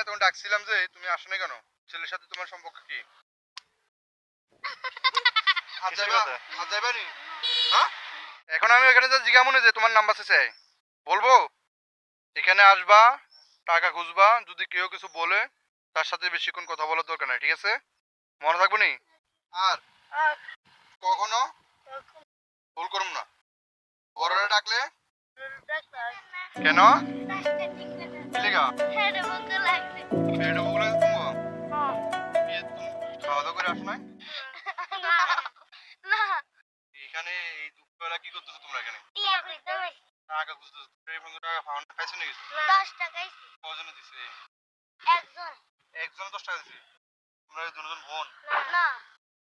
তোমাকে ডাকছিলাম যে তুমি আসো না কেন? ছেলের সাথে তোমার সম্পর্ক কি? আজ যাইবা নি? হ্যাঁ? এখন আমি ওখানে যা জিজ্ঞা মনে যে তোমার নাম্বার চাই বলবো? এখানে আসবা, টাকা খুঁজবা, যদি কেউ কিছু বলে তার সাথে বেশিক্ষণ কথা বলার দরকার নাই, ঠিক আছে? মনে থাকবো নি? আর কখনো ভুল করুম না। বড়রা ডাকলে কেন? লিগা এটা বলে তুমি খাওয়া দাওয়া করে আসো নাই? এখানে এই দুপুরবেলা কি করতেছো তোমরা এখানে? টাকা খুঁজতেছো। টাকা ফাউন্ড খাইছো নাকি? 10 টাকাই কজনে দিছে? একজন একজনে 10 টাকা দিছে। তোমরা দুজন বোন? না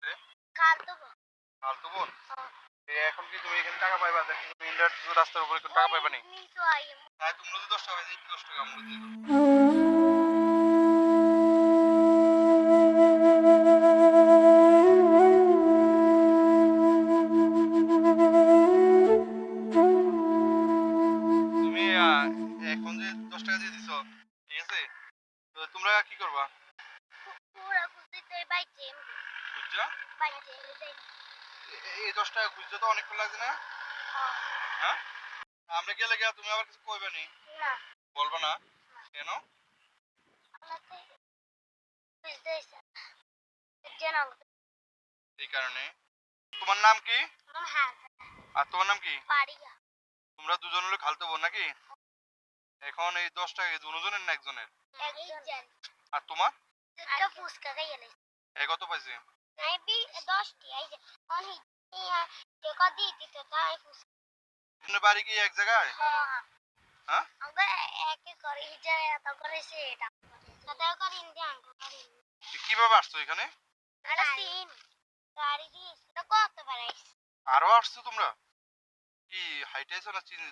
এ? খালতো বোন। ফালতু বোন? এখন কি তুমি এখানে টাকা পাইবা? দেখো তুমি ইন্ডিয়ার রাস্তার উপরে কোনো টাকা পাইবা নি? নিচু আই তাই তোমরা যদি 10 টাকা দিই 10 টাকা আমরা দিই। তুমি এখন যে 10 টাকা দিয়ে দিছো, ঠিক আছে? তো তোমরা কি করবা? পুরা কুদিতে বাইতে বুঝছো? বাইতে এই 10 টাকা খুঁজতে তো অনেকক্ষণ লাগছে না? হ্যাঁ? আমরা গেলে গিয়া তুমি আবার কিছু কইবে নি? না বলবা না? কেন? আমাকে বিজনেস জানা এই কারণে। তোমার নাম কি? হ্যাঁ আর তোমার নাম কি? পারিয়া তোমরা দুজন হলো খালতো বোন নাকি? এখন এই 10 টাকা কি দুজনের না একজনের? একজন আর তোমার? একটা ফুসকা খাইলে কত পাইছে? আমি 10 টি আই যে অনি টাকা দিয়ে দিত তাই ফুসকা তোমার বাড়ি কি এক জায়গায়? হ্যাঁ? আমরা একে করে হিজারে এত করে সেটা কত করে ইন্ডিয়ান করে কিভাবে আসছো এখানে? আরে সিন গাড়ি দিয়ে তো কত পারে আরো আসছো তোমরা? কি হাইটে আইছো না চিনি?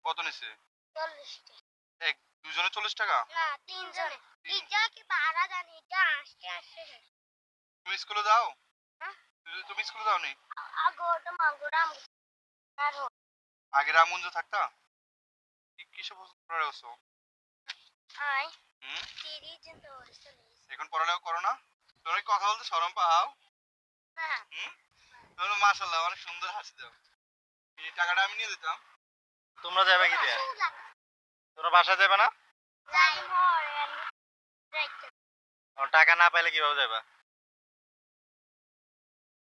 কত নিছে? 40 টি এক দুজনে 40 টাকা? না তিনজনে ইজা কি ভাড়া জানি এটা আসতে আসতে তুমি স্কুলে যাও? হ্যাঁ? তুমি স্কুলে যাও নি? আগোটা মাগুরাম আর আগে রামগঞ্জ থাকতা? কিসে পড়ালেখা করছো? আই হুম? 30 জন তো ওরসে এখন পড়ালেখা করো না? তোমরা কি কথা বলতে শরম পাও? হ্যাঁ হুম? তোমরা মাশাআল্লাহ অনেক সুন্দর হাসি দাও। এই টাকাটা আমি নিয়ে দিতাম। তোমরা যাবে কি দিয়ে? তোমরা বাসায় যাবে না? যাই মরেন যাইতে টাকা না পাইলে কিভাবে যাবা?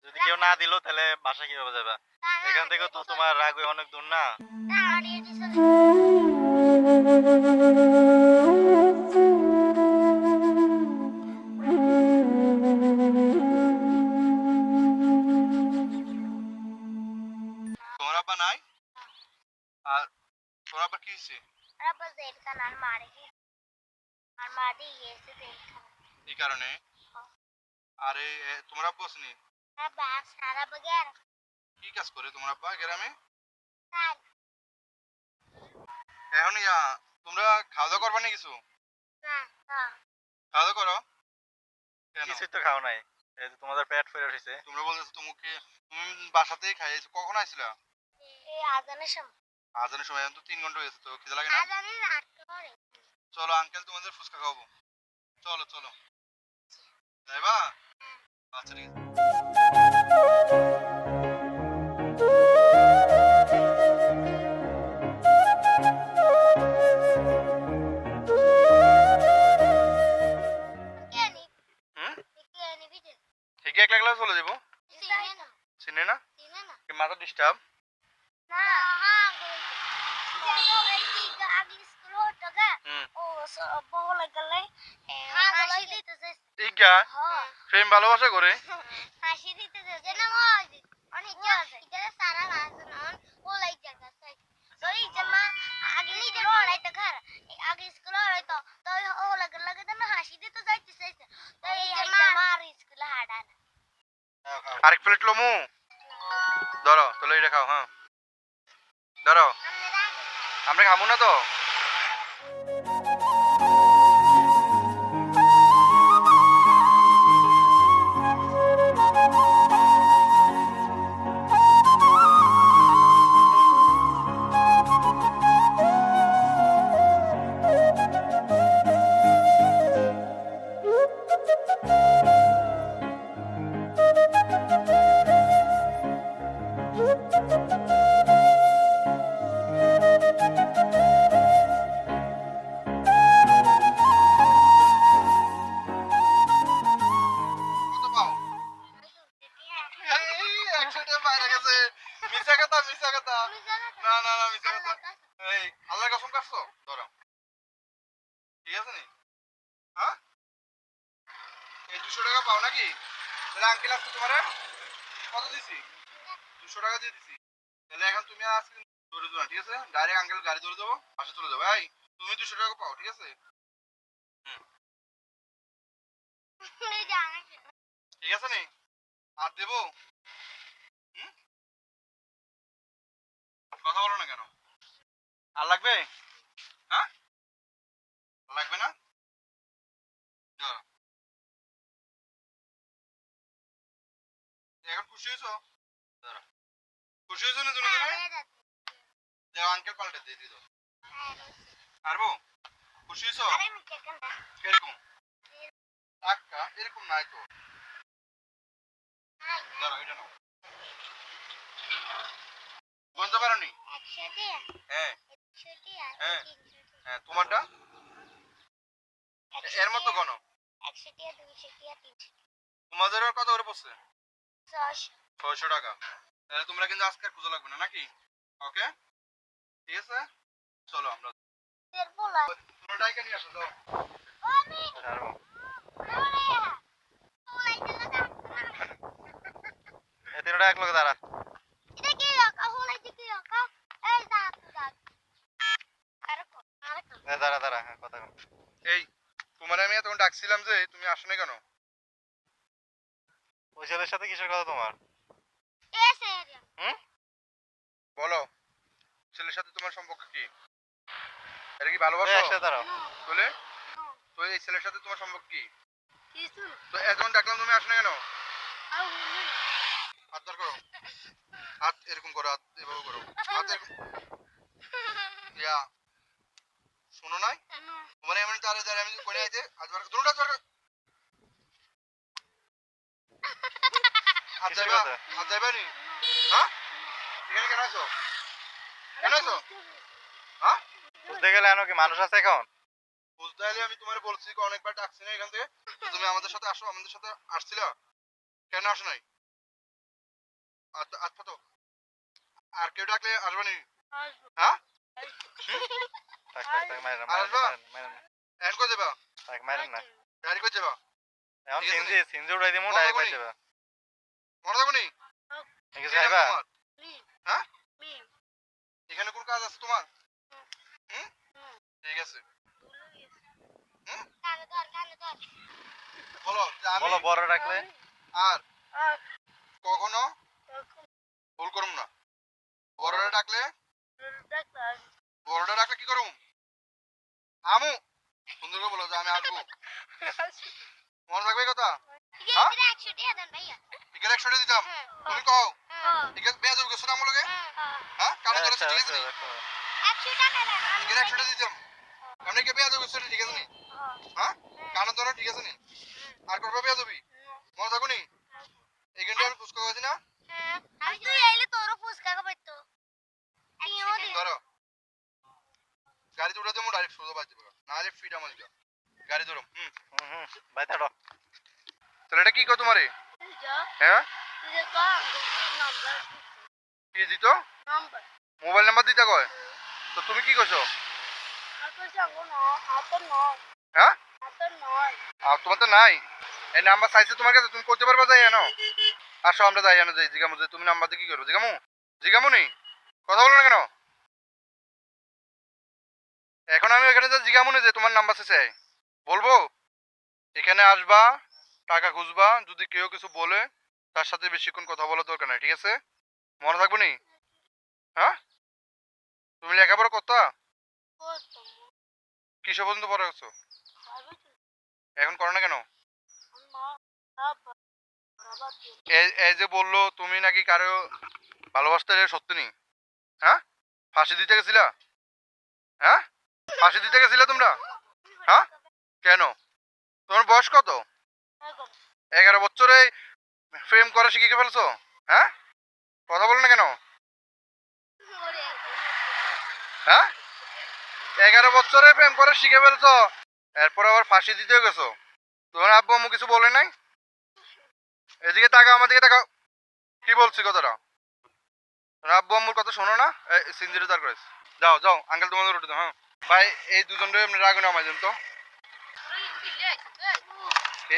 যদি কেউ না দিলো তাহলে বাসায় কিভাবে যাবা? এখান থেকে তো তোমার রাগই অনেক দূর না? দাঁড়িয়ে দিছে তোমার আব্বা নাই? আর তোমার আব্বা কি হয়েছে? रब जेल का नाम मारेगी और मादी ये से जेल का এই কারণে? আরে তোমার আব্বা আসেনি? अब बात सारा बगैर কি কাজ করে তোমার আব্বা গ্রামে? साल এখন তোমরা খাওয়া দাওয়া করবা না কিছু? ना हाँ খাওয়া দাওয়া করো? কেন? কিছুই তো খাও নাই, এই যে তোমাদের পেট ফেরে উঠেছে। তোমরা বলতেছো তুমি বাসাতেই খাইয়েছো, কখন আইছিলা? ये आजाने शम আজানের সময় এখন তো 3 ঘন্টা হয়েছে, তো খিদে লাগে না? आजाने रात को रे চলো আঙ্কেল তোমাদের ফুচকা খাওয়াবো। চলো চলো যাইবা? আচ্ছা ঠিক আছে। क्या नहीं হুম? क्या नहीं भी दे ঠিক এক লাগলে চলে যাবো। सीने ना চিনে না? सीने ना কি মাথা ডিস্টার্ব? ना हाँ देखो एक दिन आगे स्कूल हो तो का হুম। ओ सो बहुत लगले हाँ हासी दी तो से ঠিক গা हाँ প্রেম ভালোবাসা করে। হাসি দিতে যে না মজ অনেক জল এটা সারা লাজন ও লাই জায়গা তাই সরি জমা আগে স্কুল হলাই তো ঘর আগে স্কুল হলাই তো তো ও লাগে লাগে তো না হাসি দিতে যাইতেছে তো এই জমা আর স্কুল হাডা আরেক প্লেট লমু ধরো তাহলে এটা খাও। হ্যাঁ ধরো, আমরা খাবো না তো। আছে নি? হ্যাঁ এই 200 টাকা পাও নাকি? তাহলে আঙ্কেল আজকে তোমারে কত দিছি? 200 টাকা দিয়ে দিছি। তাহলে এখন তুমি আর আজকে ধরে দেবো না, ঠিক আছে? ডাইরেক্ট আঙ্কেল গাড়ি ধরে দেবো, বাসে চলে যাবো। এই তুমি 200 টাকা পাও, ঠিক আছে? ঠিক আছে নি? আর দেবো? হুম? কথা বলো না কেন? আর লাগবে? হ্যাঁ আর লাগবে না? দাঁড়াও। এখন খুশি হয়েছো? দাঁড়াও। খুশি হয়েছো না তুমি? দেও আঙ্কেল পাল্টে দিয়ে দিও। পারবো? খুশি হয়েছো? কিরকম? টাকা এরকম নাই তো। দাঁড়াও এটা নাও। বলতে পারোনি? হ্যাঁ হ্যাঁ হ্যাঁ তোমারটা এর মতো কোন? তোমাদের আর কত করে পড়ছে? 600 টাকা। তাহলে তোমরা কিন্তু আজকে আর খুঁজে লাগবে না নাকি? ওকে ঠিক আছে, চলো আমরা তোমরা ডাইকা নিয়ে আসো যাও। ছাড়বো। এই তিনটা এক লোক দাঁড়া। দাঁড়া দাঁড়া, হ্যাঁ কথা কম। এই তোমার আমি তখন ডাকছিলাম যে তুমি আসো না কেন? ওই ছেলের সাথে কিসের কথা তোমার? হুম? বলো ছেলের সাথে তোমার সম্পর্ক কি? এটা কি এই ভালোবাসো? একসাথে দাঁড়াও। বলে তো এই ছেলের সাথে তোমার সম্পর্ক কি? তো এখন ডাকলাম তুমি আসো না কেন? হাত ধর করো, হাত এরকম করো, হাত এভাবে করো, হাত এরকম। ইয়া শোনো নাই তোমার এমনি তারে যারা আমি কোনে আইতে আজ বার দুটোটা ধর। হাত কিসের যাইবা, কথা? হাত যাইবা নি? হ্যাঁ এখানে কেন আছো? কেন আছো? হ্যাঁ বুঝতে গেলে এনো কি মানুষ আছে এখন? বুঝতে হলে আমি তোমার বলছি অনেকবার ডাকছি না এখান থেকে, তো তুমি আমাদের সাথে আসো, আমাদের সাথে আসছিলা কেন আসো নাই? আচ্ছা তো আর কেউ ডাকলে আসবে নি? হ্যাঁ থাক থাক থাক, মারেন না, আর মারেন না, আসবা? মারেন না, এখন কই যাবা? থাক মারেন না। গাড়ি কই যাবা? এখন ঠিক আছে সিনজি সিনজি উড়াই দিমু, বলো ডাইরেক্ট বলি। বাইর যাবে। মনে থাকো নি? কিছু কে খাইবা? তোমার? হ্যাঁ এখানে কোন কাজ আছে তোমার? হুম ঠিক আছে। হুম বলো যে আমি বলো বড় ডাকলে। আর কখনো ভুল করুম না। বড়রা ডাকলে, বড়রা ডাকলে কি করুম? আমু সুন্দর করে বলো যে আমি আসবো। মনে থাকবে এই কথা? হ্যাঁ টিকেট 100 দিতাম, তুমি কও টিকেট পেয়ে যাবে কিছু না আমলকে। হ্যাঁ কারণ ধরে আচ্ছা ঠিক আচ্ছা আছে নি? একশো টিকেট 100 দিতাম, আপনি কি পেয়ে যাবে কিছু ঠিক আছে নি? হ্যাঁ কারণ ধরে ঠিক আছে নি? আর করবে পেয়ে যাবি, মনে থাকো নি? এখানটা আমি পুষ্কা করেছি না? তুই আইলে তোরও ফুচকা খাবাইতো ধরো গাড়ি উঠে দেবো, ডাইরেক্ট সোজা বাজ যাবে, নাহলে ফিট আমার দিবা। গাড়ি ধরো। হুম বাইতে হাঁটো। তাহলে এটা কি কো তোমারে? হ্যাঁ কি দিত? মোবাইল নাম্বার দিতে কয়, তো তুমি কি করছো? হ্যাঁ আর তোমার তো নাই এই নাম্বার চাইছে তোমার কাছে, তুমি করতে পারবা যাই এনো? আসো আমরা যাই এনো যাই জিগামু যে তুমি নাম্বার দিয়ে কি করবো, জিগামু জিগামু নি কথা বলো না কেন? এখন আমি ওখানে যা জিগামু নি যে তোমার নাম্বার চাইছে বলবো, এখানে আসবা, টাকা খুঁজবা, যদি কেউ কিছু বলে তার সাথে বেশিক্ষণ কথা বলার দরকার নাই, ঠিক আছে? মনে থাকবো নি? হ্যাঁ তুমি লেখাপড়া করতা? কিসব পর্যন্ত পড়া গেছো? এখন করো না কেন? এই যে বললো তুমি নাকি কারো ভালোবাসতে, এটা সত্যি নি? হ্যাঁ ফাঁসি দিতে গেছিলা? হ্যাঁ ফাঁসি দিতে গেছিলা তোমরা? হ্যাঁ কেন? তোমার বয়স কত? 11 বছরে প্রেম করা শিখে ফেলছো? হ্যাঁ কথা বলো না কেন? হ্যাঁ 11 বছরে প্রেম করা শিখে ফেলছো, এরপর আবার ফাঁসি দিতে গেছো। তোমার আব্বু আম্মু কিছু বলে নাই? এদিকে তাকাও, আমার দিকে তাকাও, কি বলছি কথাটা? তোমার আব্বু আম্মুর কথা শোনো না? সিনজিরে দাঁড় করেছে, যাও যাও আঙ্কেল তোমাদের উঠে দাও। হ্যাঁ ভাই এই দুজনরে আপনি রাগুন আমায় দেন তো,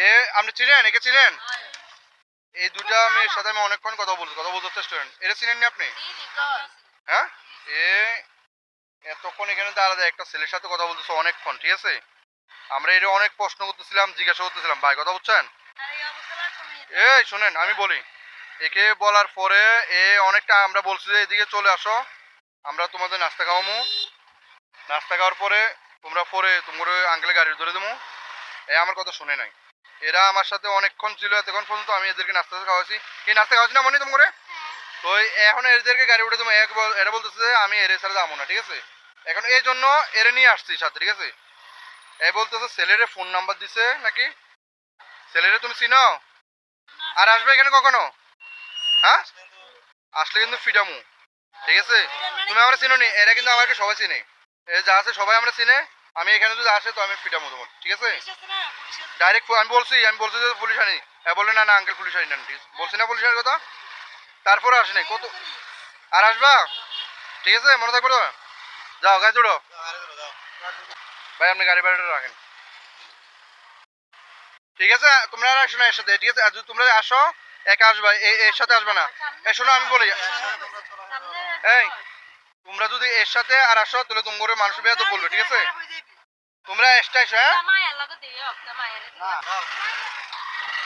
এ আপনি চিনেন, একে চিনেন? এই দুটা মেয়ের সাথে আমি অনেকক্ষণ কথা বলতে চেষ্টা করেন। এটা চিনেননি আপনি? হ্যাঁ, এ এতক্ষণ এখানে দাঁড়াতে একটা ছেলের সাথে কথা বলতেছে অনেকক্ষণ, ঠিক আছে? আমরা এটা অনেক প্রশ্ন করতেছিলাম, জিজ্ঞাসা করতেছিলাম, ভাই কথা বুঝছেন? এই শোনেন আমি বলি, একে বলার পরে এ অনেকটা আমরা বলছি যে এদিকে চলে আসো, আমরা তোমাদের নাস্তা খাওয়ামু, নাস্তা খাওয়ার পরে তোমরা পরে তোমার আঙ্কেলের গাড়ি ধরে দেবো। এ আমার কথা শুনে নাই, এরা আমার সাথে অনেকক্ষণ ছিল, এতক্ষণ পর্যন্ত আমি এদেরকে নাস্তা খাওয়াছি। কি নাস্তা খাওয়াছি না মনে তোমরা? তো এখন এদেরকে গাড়ি উঠে দেবো, এরা বলতেছে যে আমি এর সাথে যাবো না, ঠিক আছে? এখন এই জন্য এরে নিয়ে আসছি সাথে, ঠিক আছে? এ বলতেছে ছেলেরে ফোন নাম্বার দিছে নাকি, ছেলেরে তুমি চিনো? আর আসবে এখানে কখনো? হ্যাঁ, আসলে কিন্তু ফিডামু, ঠিক আছে? তুমি আমরা চিনো নি, এরা কিন্তু আমাকে সবাই চিনে, এ যা আছে সবাই আমরা চিনে। আমি এখানে যদি আসে তো আমি ফিডামু তোমার, ঠিক আছে? ডাইরেক্ট আমি বলছি যে পুলিশ আনি, হ্যাঁ বললে না না আঙ্কেল পুলিশ আনি না, ঠিক আছে? বলছি না পুলিশ আনার কথা, তারপরে আসে নাই কত। আর আসবা, ঠিক আছে? মনে থাকবে তো, যাও গাড়ি জোড়ো। ভাই আপনি গাড়ি ভাড়াটা রাখেন, ঠিক আছে? তোমরা আর আসো না এর সাথে, ঠিক আছে? আর যদি তোমরা আসো একা আসবা, এর সাথে আসবে না। এই শোনো আমি বলি, এই তোমরা যদি এর সাথে আর আসো তাহলে তোমার মানুষ বিয়া তো বলবে, ঠিক আছে? তোমরা এসটা এসো, হ্যাঁ?